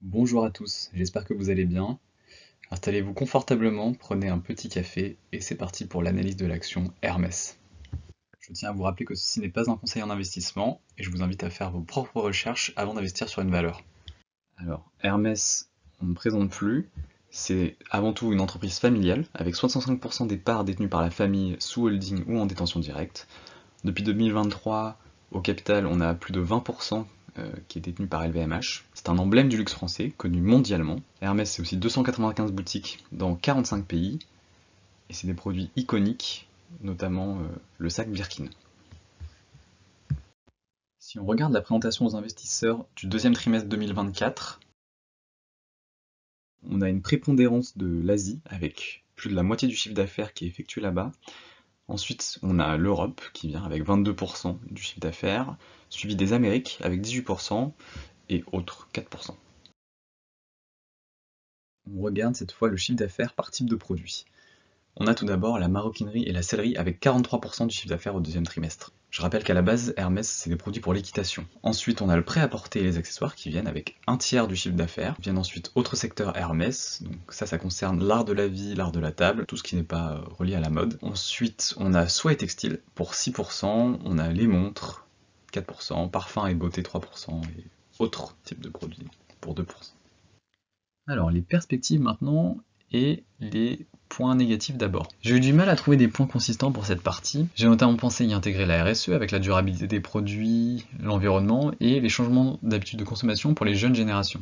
Bonjour à tous, j'espère que vous allez bien. Installez-vous confortablement, prenez un petit café et c'est parti pour l'analyse de l'action Hermès. Je tiens à vous rappeler que ceci n'est pas un conseil en investissement et je vous invite à faire vos propres recherches avant d'investir sur une valeur. Alors, Hermès, on ne présente plus. C'est avant tout une entreprise familiale avec 65% des parts détenues par la famille sous holding ou en détention directe. Depuis 2023, au capital, on a plus de 20% qui est détenu par LVMH. C'est un emblème du luxe français, connu mondialement. Hermès, c'est aussi 295 boutiques dans 45 pays, et c'est des produits iconiques, notamment le sac Birkin. Si on regarde la présentation aux investisseurs du deuxième trimestre 2024, on a une prépondérance de l'Asie, avec plus de la moitié du chiffre d'affaires qui est effectué là-bas. Ensuite, on a l'Europe qui vient avec 22% du chiffre d'affaires, suivi des Amériques avec 18% et autres 4%. On regarde cette fois le chiffre d'affaires par type de produit. On a tout d'abord la maroquinerie et la sellerie avec 43% du chiffre d'affaires au deuxième trimestre. Je rappelle qu'à la base, Hermès, c'est des produits pour l'équitation. Ensuite, on a le prêt-à-porter et les accessoires qui viennent avec un tiers du chiffre d'affaires. Viennent ensuite autres secteurs Hermès, donc ça concerne l'art de la vie, l'art de la table, tout ce qui n'est pas relié à la mode. Ensuite, on a soie et textile pour 6%, on a les montres, 4%, parfums et beauté 3%, et autres types de produits pour 2%. Alors, les perspectives maintenant et les points négatifs d'abord. J'ai eu du mal à trouver des points consistants pour cette partie. J'ai notamment pensé y intégrer la RSE avec la durabilité des produits, l'environnement et les changements d'habitude de consommation pour les jeunes générations.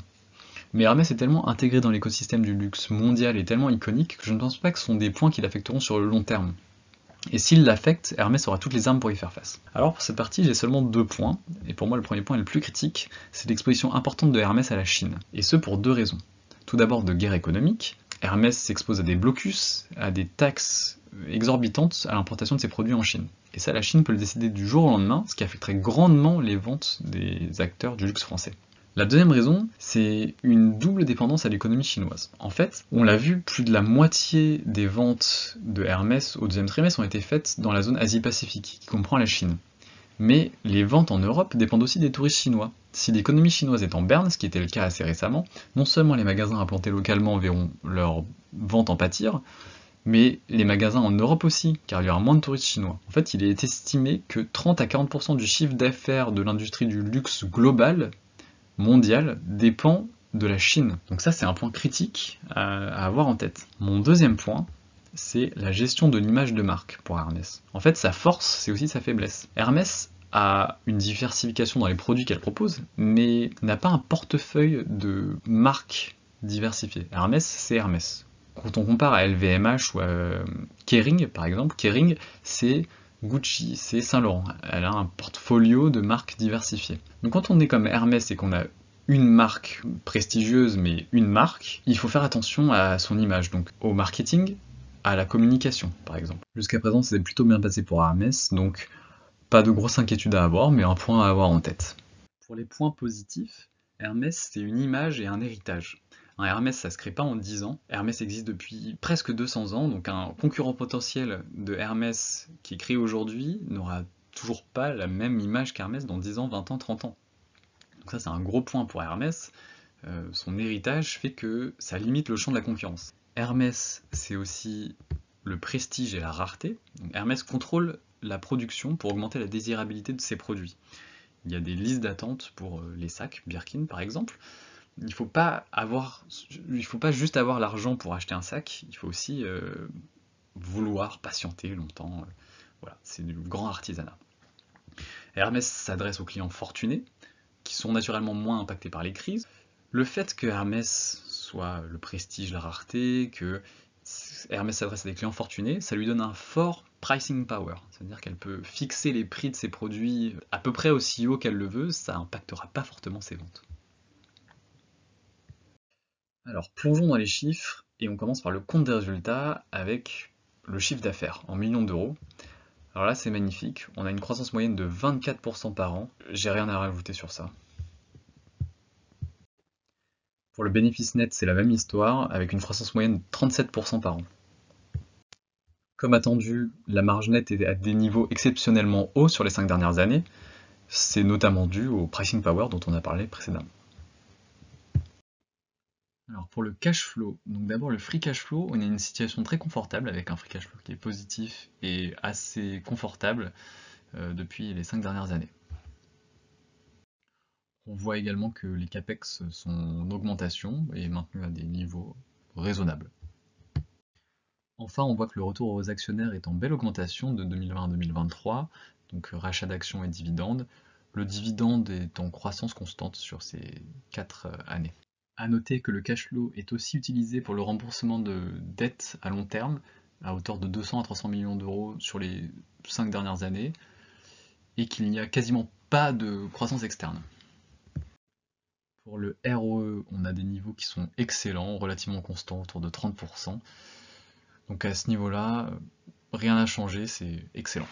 Mais Hermès est tellement intégré dans l'écosystème du luxe mondial et tellement iconique que je ne pense pas que ce sont des points qui l'affecteront sur le long terme. Et s'il l'affecte, Hermès aura toutes les armes pour y faire face. Alors pour cette partie, j'ai seulement 2 points, et pour moi le premier point est le plus critique, c'est l'exposition importante de Hermès à la Chine. Et ce pour 2 raisons. Tout d'abord de guerre économique. Hermès s'expose à des blocus, à des taxes exorbitantes à l'importation de ses produits en Chine. Et ça, la Chine peut le décider du jour au lendemain, ce qui affecterait grandement les ventes des acteurs du luxe français. La deuxième raison, c'est une double dépendance à l'économie chinoise. En fait, on l'a vu, plus de la moitié des ventes de Hermès au deuxième trimestre ont été faites dans la zone Asie-Pacifique, qui comprend la Chine. Mais les ventes en Europe dépendent aussi des touristes chinois. Si l'économie chinoise est en berne, ce qui était le cas assez récemment, non seulement les magasins implantés localement verront leurs ventes en pâtir, mais les magasins en Europe aussi, car il y aura moins de touristes chinois. En fait, il est estimé que 30 à 40% du chiffre d'affaires de l'industrie du luxe global, mondial, dépend de la Chine. Donc ça, c'est un point critique à avoir en tête. Mon deuxième point, c'est la gestion de l'image de marque pour Hermès. En fait, sa force, c'est aussi sa faiblesse. Hermès a une diversification dans les produits qu'elle propose, mais n'a pas un portefeuille de marques diversifiées. Hermès, c'est Hermès. Quand on compare à LVMH ou à Kering, par exemple, Kering, c'est Gucci, c'est Saint Laurent. Elle a un portfolio de marques diversifiées. Donc quand on est comme Hermès et qu'on a une marque prestigieuse, mais une marque, il faut faire attention à son image, donc au marketing, à la communication, par exemple. Jusqu'à présent, c'est plutôt bien passé pour Hermès, donc pas de grosse inquiétude à avoir, mais un point à avoir en tête. Pour les points positifs, Hermès, c'est une image et un héritage. Un Hermès, ça se crée pas en 10 ans. Hermès existe depuis presque 200 ans, donc un concurrent potentiel de Hermès qui est créé aujourd'hui n'aura toujours pas la même image qu'Hermès dans 10 ans, 20 ans, 30 ans. Donc ça, c'est un gros point pour Hermès. Son héritage fait que ça limite le champ de la concurrence. Hermès, c'est aussi le prestige et la rareté. Donc Hermès contrôle la production pour augmenter la désirabilité de ses produits. Il y a des listes d'attente pour les sacs, Birkin par exemple. Il ne faut pas juste avoir l'argent pour acheter un sac, il faut aussi vouloir patienter longtemps. Voilà, c'est du grand artisanat. Hermès s'adresse aux clients fortunés, qui sont naturellement moins impactés par les crises. Le fait que Hermès soit le prestige, la rareté, que Hermès s'adresse à des clients fortunés, ça lui donne un fort pricing power. C'est-à-dire qu'elle peut fixer les prix de ses produits à peu près aussi haut qu'elle le veut, ça n'impactera pas fortement ses ventes. Alors plongeons dans les chiffres et on commence par le compte des résultats avec le chiffre d'affaires en millions d'euros. Alors là c'est magnifique, on a une croissance moyenne de 24% par an, j'ai rien à rajouter sur ça. Pour le bénéfice net, c'est la même histoire, avec une croissance moyenne de 37% par an. Comme attendu, la marge nette est à des niveaux exceptionnellement hauts sur les 5 dernières années. C'est notamment dû au pricing power dont on a parlé précédemment. Alors pour le cash flow, donc d'abord le free cash flow, on a une situation très confortable avec un free cash flow qui est positif et assez confortable depuis les 5 dernières années. On voit également que les capex sont en augmentation et maintenus à des niveaux raisonnables. Enfin, on voit que le retour aux actionnaires est en belle augmentation de 2020 à 2023, donc rachat d'actions et dividendes. Le dividende est en croissance constante sur ces 4 années. A noter que le cash flow est aussi utilisé pour le remboursement de dettes à long terme, à hauteur de 200 à 300 millions d'euros sur les 5 dernières années, et qu'il n'y a quasiment pas de croissance externe. Pour le ROE, on a des niveaux qui sont excellents, relativement constants, autour de 30%. Donc à ce niveau-là, rien n'a changé, c'est excellent.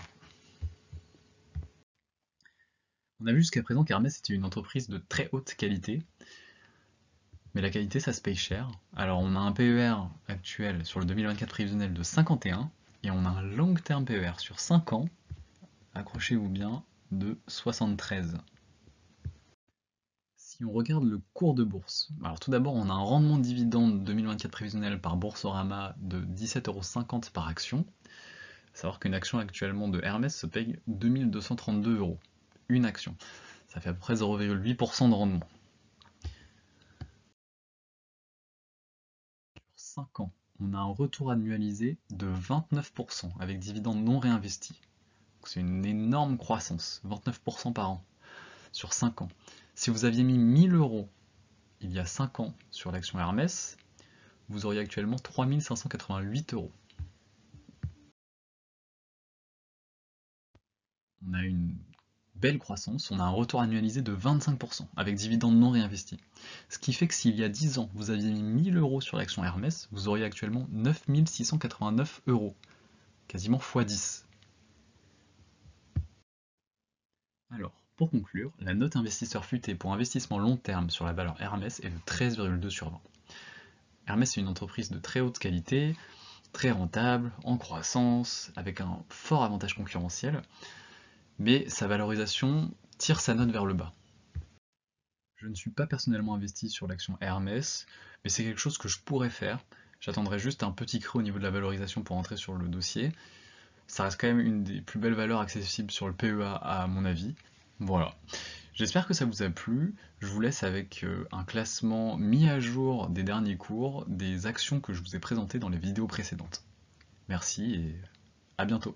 On a vu jusqu'à présent qu'Hermès était une entreprise de très haute qualité, mais la qualité ça se paye cher. Alors on a un PER actuel sur le 2024 prévisionnel de 51, et on a un long term PER sur 5 ans, accrochez-vous bien, de 73. Si on regarde le cours de bourse, alors tout d'abord on a un rendement de dividende 2024 prévisionnel par Boursorama de 17,50 € par action. Savoir qu'une action actuellement de Hermès se paye 2232 €. Une action. Ça fait à peu près 0,8% de rendement. Sur 5 ans, on a un retour annualisé de 29% avec dividendes non réinvestis. C'est une énorme croissance, 29% par an sur 5 ans. Si vous aviez mis 1000 € il y a 5 ans sur l'action Hermès, vous auriez actuellement 3588 €. On a une belle croissance, on a un retour annualisé de 25% avec dividendes non réinvestis. Ce qui fait que s'il y a 10 ans, vous aviez mis 1000 € sur l'action Hermès, vous auriez actuellement 9689 €, quasiment x10. Alors, pour conclure, la note investisseur futé pour investissement long terme sur la valeur Hermès est de 13,2 sur 20. Hermès est une entreprise de très haute qualité, très rentable, en croissance, avec un fort avantage concurrentiel, mais sa valorisation tire sa note vers le bas. Je ne suis pas personnellement investi sur l'action Hermès, mais c'est quelque chose que je pourrais faire. J'attendrai juste un petit creux au niveau de la valorisation pour entrer sur le dossier. Ça reste quand même une des plus belles valeurs accessibles sur le PEA à mon avis. Voilà. J'espère que ça vous a plu. Je vous laisse avec un classement mis à jour des derniers cours, des actions que je vous ai présentées dans les vidéos précédentes. Merci et à bientôt.